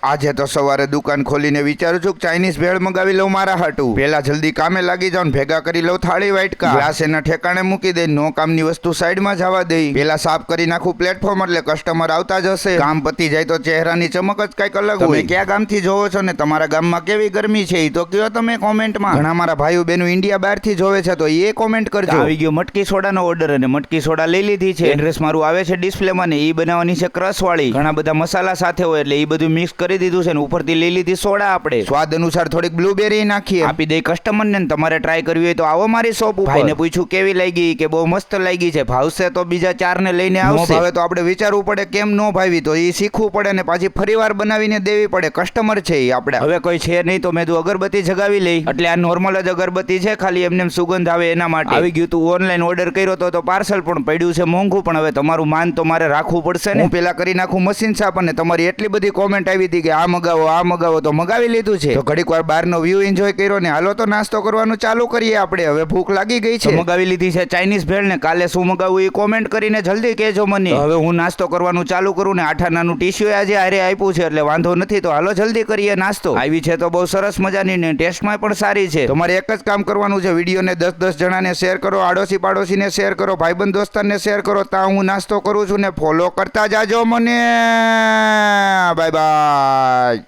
આજે તો સવારે દુકાન ખોલીને વિચારું છું કે ચાઇનીઝ ભેળ મંગાવી લઉં મારા હાટુ. પેલા જલ્દી કામે લાગી જાઉં, ભેગા કરી લઉં થાળી વાટકા, ગ્લાસ એના ઠેકાણે મૂકી દઈ, નો કામની વસ્તુ સાઈડમાં જવા દઈ, પેલા સાફ કરી નાખું પ્લેટફોર્મ એટલે કસ્ટમર આવતા જ હશે. કામ પતી જાય તો ચહેરાની ચમક જ કઈક અલગ હોય. તમે ક્યાં ગામથી જોવો છો ને તમારા ગામમાં કેવી ગરમી છે એ તો કયો તમે કોમેન્ટમાં. ઘણા મારા ભાઈઓ બહેનો ઇન્ડિયા બહારથી જોવે છે તો એ કોમેન્ટ કરજો. આવી ગયો મટકી સોડાનો ઓર્ડર અને મટકી સોડા લઈ લીધી છે. એડ્રેસ મારું આવે છે ડિસ્પ્લેમાં ને એ બનાવવાની છે ક્રશ વાળી. ઘણા બધા મસાલા સાથે હોય એટલે એ બધું મિક્સ કરી દીધું છે ને ઉપરથી લઈ લીધી સોડા. આપણે સ્વાદ અનુસાર થોડીક બ્લુબેરી નાખીએ, આપી દઈ કસ્ટમર ને. તમારે ટ્રાય કરવી હોય તો આવો મારી શોપ ઉપર. ભાઈને પૂછ્યું કેવી લાગી કે બહુ મસ્ત લાગી છે, ભાવશે તો બીજા 4 ને લઈને આવશે. ભાવે તો આપણે વિચારવું પડે કેમ નો ભાવી, તો એ શીખવું પડે ને પાછી ફરીવાર બનાવીને દેવી પડે. કસ્ટમર છે એ આપણે. હવે કોઈ છે નહીં તો મેં અગરબત્તી જગાવી લઈ. એટલે આ નોર્મલ જ અગરબત્તી છે, ખાલી એમને સુગંધ આવે એના માટે. આવી ગયું તું ઓનલાઈન ઓર્ડર કર્યો તો પાર્સલ પણ પડ્યું છે મોંઘું, પણ હવે તમારું માન તો મારે રાખવું પડશે ને. હું પેલા કરી નાખું મશીન સાફ અને તમારી એટલી બધી કોમેન્ટ આવી હતી કે આ મગાવો તો મગાવી લીધું છે. તો ઘડીક વાર બહારનો વ્યૂ એન્જોય કર્યો ને હાલો તો નાસ્તો કરવાનું ચાલુ કરીએ આપણે. હવે ભૂખ લાગી ગઈ છે. મગાવી લીધી છે ચાઇનીઝ ભેળ ને કાલે શું મગાવું એ કોમેન્ટ કરીને જલ્દી કહેજો મને. હવે હું નાસ્તો કરવાનું ચાલુ કરું ને 8 આનાનું ટીશ્યુ આજે હારે આપ્યું છે એટલે વાંધો નથી. તો હાલો જલ્દી કરીએ નાસ્તો. આવી છે તો બહુ સરસ મજાની ને ટેસ્ટમાં પણ સારી છે. તમારે એક જ કામ કરવાનું છે, વિડીયોને 10 જણાને શેર કરો, આડોશી પાડોશીને શેર કરો, ભાઈબંધ દોસ્તારને શેર કરો. ત્યાં હું નાસ્તો કરું છું ને ફોલો કરતા જાજો મને. Bye bye.